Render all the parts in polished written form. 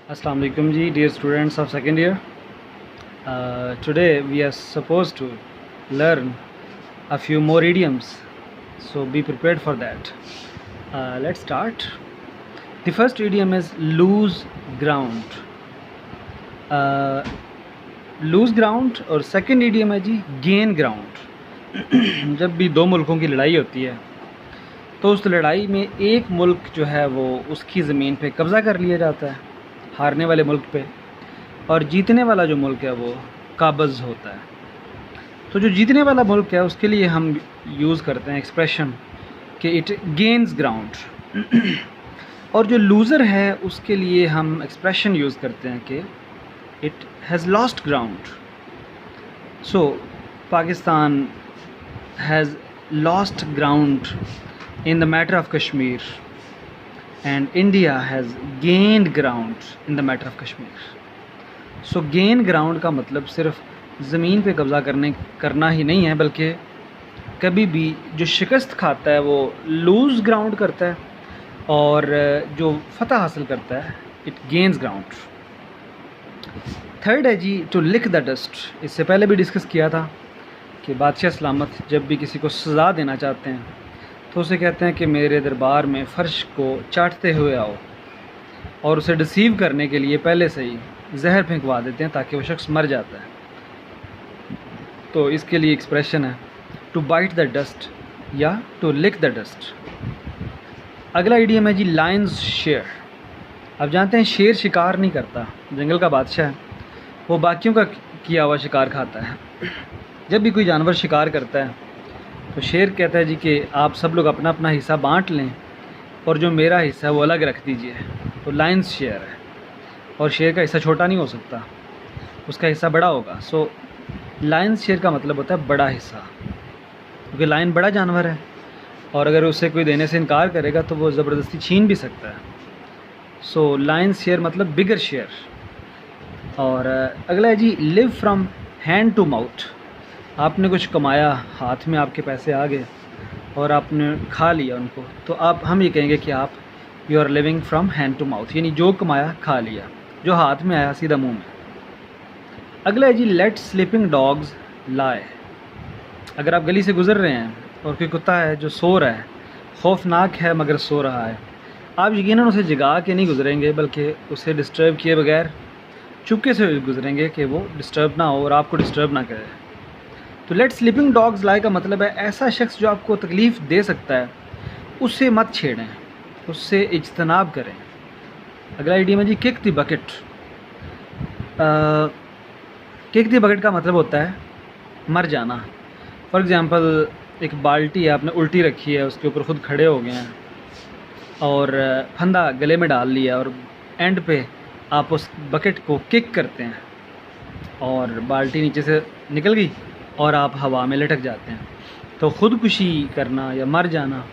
Assalamu alaikum ji, dear students of second year. Today we are supposed to learn a few more idioms, so be prepared for that. Let's start. The first idiom is lose ground. Lose ground और second idiom है जी gain ground. जब भी दो मुल्कों की लड़ाई होती है तो उस लड़ाई में एक मुल्क जो है वो उसकी ज़मीन पे कब्ज़ा कर लिया जाता है हारने वाले मुल्क पे, और जीतने वाला जो मुल्क है वो काबज़ होता है। तो जो जीतने वाला मुल्क है उसके लिए हम यूज़ करते हैं एक्सप्रेशन कि इट गेन्स ग्राउंड, और जो लूज़र है उसके लिए हम एक्सप्रेशन यूज़ करते हैं कि it has lost ground. So Pakistan has lost ground in the matter of Kashmir and India has gained ground in the matter of Kashmir. So gain ground का मतलब सिर्फ ज़मीन पे कब्ज़ा करना ही नहीं है, बल्कि कभी भी जो शिकस्त खाता है वो लूज़ ग्राउंड करता है, और जो फतह हासिल करता है इट गेन्स ग्राउंड। थर्ड है जी टू लिक द डस्ट। इससे पहले भी डिस्कस किया था कि बादशाह सलामत जब भी किसी को सज़ा देना चाहते हैं तो उसे कहते हैं कि मेरे दरबार में फ़र्श को चाटते हुए आओ, और उसे डिसीव करने के लिए पहले से ही जहर फेंकवा देते हैं ताकि वो शख्स मर जाता है। तो इसके लिए एक्सप्रेशन है टू बाइट द डस्ट या टू लिक द डस्ट। अगला इडियम है जी लायंस शेयर। अब जानते हैं शेर शिकार नहीं करता, जंगल का बादशाह है, वो बाकियों का किया हुआ शिकार खाता है। जब भी कोई जानवर शिकार करता है तो शेर कहता है जी कि आप सब लोग अपना अपना हिस्सा बांट लें और जो मेरा हिस्सा है वो अलग रख दीजिए। तो लायंस शेयर है, और शेर का हिस्सा छोटा नहीं हो सकता, उसका हिस्सा बड़ा होगा। सो लायंस शेयर का मतलब होता है बड़ा हिस्सा, क्योंकि लायन बड़ा जानवर है और अगर उसे कोई देने से इनकार करेगा तो वो ज़बरदस्ती छीन भी सकता है। सो लायंस शेयर मतलब बिगर शेयर। और अगला है जी live from hand to mouth. आपने कुछ कमाया, हाथ में आपके पैसे आ गए और आपने खा लिया उनको, तो हम ये कहेंगे कि आप you are living from hand to mouth, यानी जो कमाया खा लिया, जो हाथ में आया सीधा मुंह में। अगला है जी लेट स्लीपिंग डॉग्स लाई। अगर आप गली से गुज़र रहे हैं और कोई कुत्ता है जो सो रहा है, खौफनाक है मगर सो रहा है, आप यकीनन उसे जगा के नहीं गुजरेंगे, बल्कि उसे डिस्टर्ब किए बगैर चुपके से गुजरेंगे कि वो डिस्टर्ब ना हो और आपको डिस्टर्ब ना करे। तो लेट स्लीपिंग डॉग्स लाई का मतलब है ऐसा शख्स जो आपको तकलीफ़ दे सकता है उससे मत छेड़ें, उससे इज्तनाब करें। अगला इडियम है जी kick the bucket. Kick the bucket का मतलब होता है मर जाना। फॉर एग्ज़ाम्पल एक बाल्टी है, आपने उल्टी रखी है, उसके ऊपर ख़ुद खड़े हो गए हैं और फंदा गले में डाल लिया, और एंड पे आप उस बकेट को किक करते हैं और बाल्टी नीचे से निकल गई और आप हवा में लटक जाते हैं। तो ख़ुदकुशी करना या मर जाना,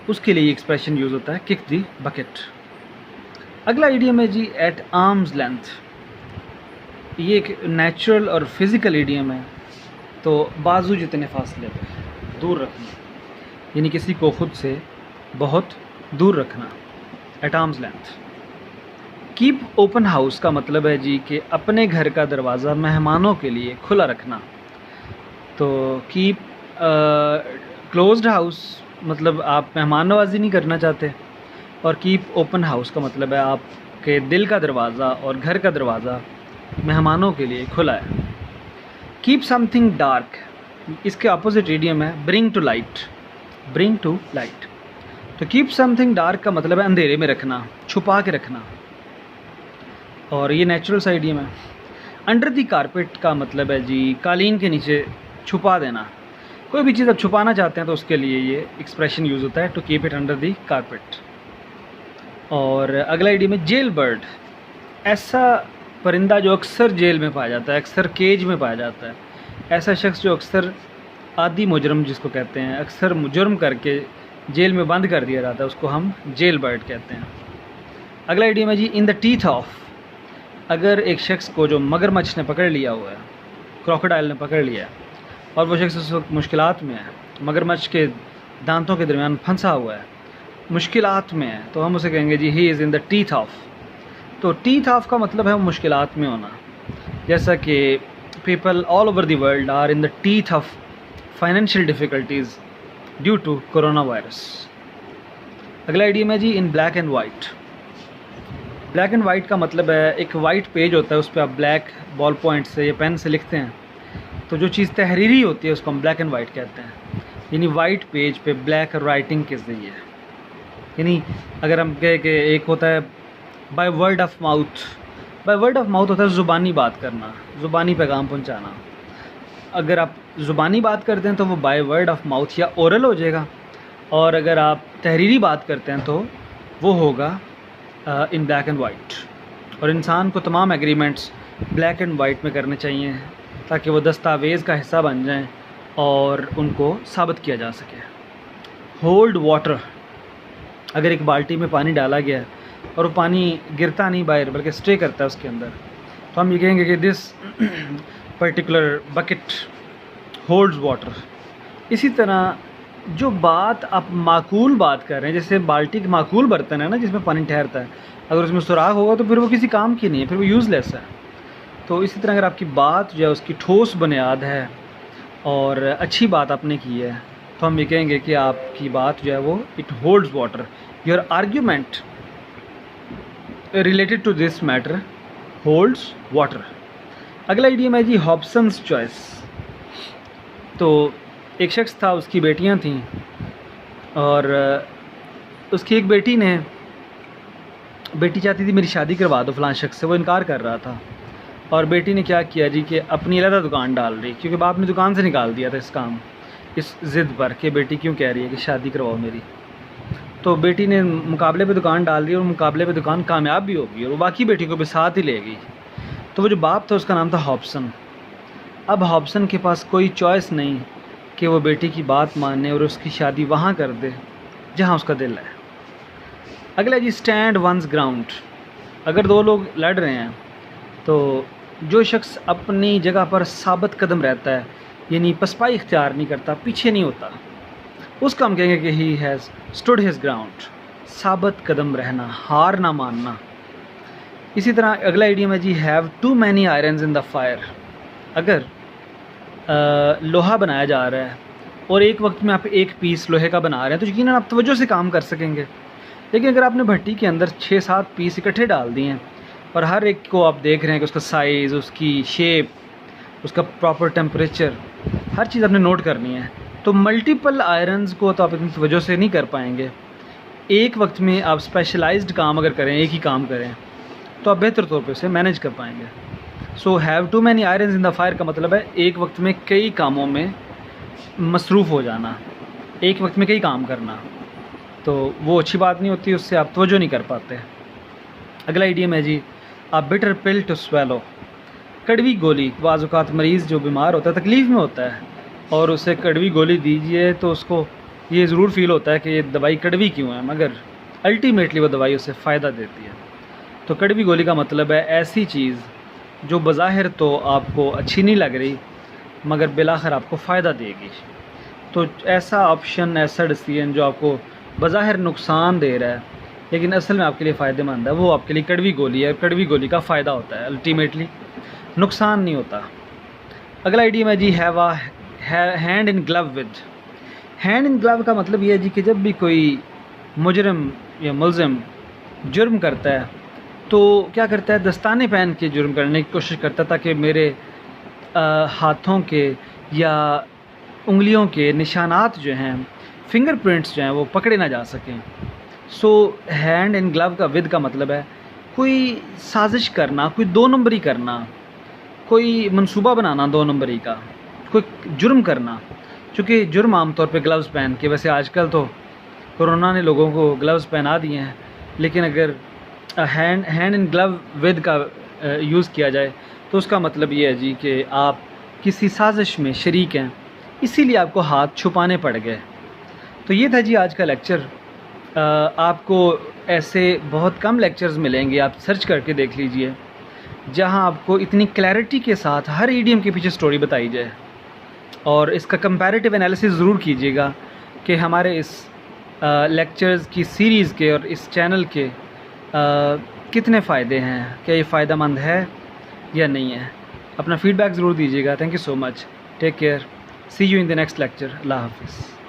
उसके लिए एक्सप्रेशन यूज़ होता है किक दी बकेट। अगला इडियम है जी एट आर्म्स लेंथ। ये एक नेचुरल और फिज़िकल इडियम है। तो बाजू जितने फासले पे दूर रखना, यानी किसी को ख़ुद से बहुत दूर रखना, at arms length. Keep open house का मतलब है जी कि अपने घर का दरवाज़ा मेहमानों के लिए खुला रखना। तो कीप क्लोज्ड हाउस मतलब आप मेहमान नवाजी नहीं करना चाहते, और कीप ओपन हाउस का मतलब है आपके दिल का दरवाज़ा और घर का दरवाज़ा मेहमानों के लिए खुला है। कीप समथिंग डार्क, इसके अपोजिट इडियम है bring to light. Bring to light. तो कीप समथिंग डार्क का मतलब है अंधेरे में रखना, छुपा के रखना, और ये नेचुरल सा इडियम है। अंडर दी कारपेट का मतलब है जी कालीन के नीचे छुपा देना। कोई भी चीज़ आप छुपाना चाहते हैं तो उसके लिए ये एक्सप्रेशन यूज़ होता है to keep it under the carpet. और अगला इडियम है जेल बर्ड। ऐसा परिंदा जो अक्सर जेल में पाया जाता है, अक्सर केज में पाया जाता है, ऐसा शख्स जो अक्सर आदि मुजरम जिसको कहते हैं, अक्सर जुर्म करके जेल में बंद कर दिया जाता है, उसको हम जेल बर्ड कहते हैं। अगला इडियम है जी इन द टीथ ऑफ। अगर एक शख्स को जो मगरमच्छ ने पकड़ लिया हुआ है, क्रोकोडाइल ने पकड़ लिया है, और वो शख्स उस वक्त मुश्किलात में है, मगरमच्छ के दांतों के दरमियान फंसा हुआ है, मुश्किलात में है, तो हम उसे कहेंगे जी he is in the teeth of. तो टीथ ऑफ का मतलब है मुश्किलात में होना, जैसा कि people all over the world are in the teeth of financial difficulties due to coronavirus. अगला आइडियम है जी in black and white. Black and white का मतलब है एक वाइट पेज होता है, उस पर आप ब्लैक बॉल पॉइंट से या पेन से लिखते हैं, तो जो चीज़ तहरीरी होती है उसको हम ब्लैक एंड वाइट कहते हैं। यानी वाइट पेज पे ब्लैक राइटिंग के ज़रिए, यानी अगर हम कहें कि एक होता है by word of mouth. By word of mouth होता है ज़ुबानी बात करना, ज़ुबानी पैगाम पहुंचाना। अगर आप ज़ुबानी बात करते हैं तो वो बाय वर्ड ऑफ माउथ या ओरल हो जाएगा, और अगर आप तहरीरी बात करते हैं तो वो होगा इन ब्लैक एंड वाइट। और इंसान को तमाम एग्रीमेंट्स ब्लैक एंड वाइट में करने चाहिए ताकि वो दस्तावेज़ का हिस्सा बन जाएं और उनको साबित किया जा सके। होल्ड वाटर, अगर एक बाल्टी में पानी डाला गया है और वो पानी गिरता नहीं बाहर बल्कि स्टे करता है उसके अंदर, तो हम ये कहेंगे कि this particular bucket holds water. इसी तरह जो बात आप माकूल बात कर रहे हैं, जैसे बाल्टी के माकूल बर्तन है ना जिसमें पानी ठहरता है, अगर उसमें सुराख होगा तो फिर वो किसी काम की नहीं है, फिर वो यूज़लेस है। तो इसी तरह अगर आपकी बात जो है उसकी ठोस बुनियाद है और अच्छी बात आपने की है, तो हम ये कहेंगे कि आपकी बात जो है वो it holds water. Your argument related to this matter holds water. अगला आइडियम है जी हॉब्सन्स चॉइस। तो एक शख्स था, उसकी बेटियां थीं, और उसकी एक बेटी चाहती थी मेरी शादी करवा दो फलां शख्स से, वो इनकार कर रहा था। और बेटी ने क्या किया जी कि अपनी अलग दुकान डाल रही, क्योंकि बाप ने दुकान से निकाल दिया था इस ज़िद पर कि बेटी क्यों कह रही है कि शादी करवाओ मेरी। तो बेटी ने मुकाबले पे दुकान डाल दी और मुकाबले पे दुकान कामयाब भी होगी और वो बाकी बेटी को भी साथ ही ले गई। तो वो जो बाप था उसका नाम था हॉब्सन। अब हॉब्सन के पास कोई चॉइस नहीं कि वो बेटी की बात माने और उसकी शादी वहाँ कर दे जहाँ उसका दिल है। अगला जी स्टैंड वंस ग्राउंड। अगर दो लोग लड़ रहे हैं तो जो शख्स अपनी जगह पर साबित कदम रहता है, यानी पसपाई इख्तियार नहीं करता, पीछे नहीं होता, उसका हम कहेंगे कि he has stood his ground. साबित कदम रहना, हार ना मानना। इसी तरह अगला आइडियम है जी have too many irons in the fire. अगर लोहा बनाया जा रहा है और एक वक्त में आप एक पीस लोहे का बना रहे हैं तो यकीनन आप तवज्जो से काम कर सकेंगे। लेकिन अगर आपने भट्टी के अंदर 6-7 पीस इकट्ठे डाल दिए हैं और हर एक को आप देख रहे हैं कि उसका साइज़, उसकी शेप, उसका प्रॉपर टेम्परेचर, हर चीज़ आपने नोट करनी है, तो मल्टीपल आयरन्स को तो आप इतनी तवज्जो से नहीं कर पाएंगे। एक वक्त में आप स्पेशलाइज्ड काम अगर करें, एक ही काम करें, तो आप बेहतर तौर पर उसे मैनेज कर पाएंगे। So have too many irons in the fire का मतलब है एक वक्त में कई कामों में मसरूफ़ हो जाना, एक वक्त में कई काम करना, तो वो अच्छी बात नहीं होती, उससे आप तवज्जो नहीं कर पाते। अगला आइडियम है जी a bitter pill to swallow. कड़वी गोली, बाज़ औक़ात मरीज़ जो बीमार होता है, तकलीफ़ में होता है, और उसे कड़वी गोली दीजिए तो उसको ये ज़रूर फ़ील होता है कि ये दवाई कड़वी क्यों है, मगर अल्टीमेटली वो दवाई उसे फ़ायदा देती है। तो कड़वी गोली का मतलब है ऐसी चीज़ जो बज़ाहिर तो आपको अच्छी नहीं लग रही मगर बिलाखिर आपको फ़ायदा देगी। तो ऐसा ऑप्शन, ऐसा डिसीजन जो आपको बज़ाहिर नुकसान दे रहा है लेकिन असल में आपके लिए फ़ायदेमंद है, वो आपके लिए कड़वी गोली है। कड़वी गोली का फ़ायदा होता है, अल्टीमेटली नुकसान नहीं होता। अगला आइडियम है जी have a hand in glove with. Hand in glove का मतलब ये है जी कि जब भी कोई मुजरिम या मुल्ज़िम जुर्म करता है तो क्या करता है, दस्ताने पहन के जुर्म करने की कोशिश करता है ताकि मेरे हाथों के या उंगलियों के निशानात जो हैं, फिंगरप्रिंट्स जो हैं, वो पकड़े ना जा सकें। सो हैंड इन ग्लव का विद का मतलब है कोई साजिश करना, कोई दो नंबरी करना, कोई मंसूबा बनाना दो नंबरी का, कोई जुर्म करना। चूँकि जुर्म आमतौर पे ग्लव्स पहन के, वैसे आजकल तो कोरोना ने लोगों को ग्लव्स पहना दिए हैं, लेकिन अगर हैंड इन ग्लव विद का यूज़ किया जाए तो उसका मतलब ये है जी कि आप किसी साजिश में शरीक हैं, इसीलिए आपको हाथ छुपाने पड़ गए। तो ये था जी आज का लेक्चर। आपको ऐसे बहुत कम लेक्चर्स मिलेंगे, आप सर्च करके देख लीजिए, जहां आपको इतनी क्लैरिटी के साथ हर ईडियम के पीछे स्टोरी बताई जाए। और इसका कंपैरेटिव एनालिसिस ज़रूर कीजिएगा कि हमारे इस लेक्चर्स की सीरीज़ के और इस चैनल के कितने फ़ायदे हैं, क्या ये फ़ायदेमंद है या नहीं है। अपना फ़ीडबैक ज़रूर दीजिएगा। Thank you so much, take care, see you in the next lecture. अल्लाह हाफ़िज़।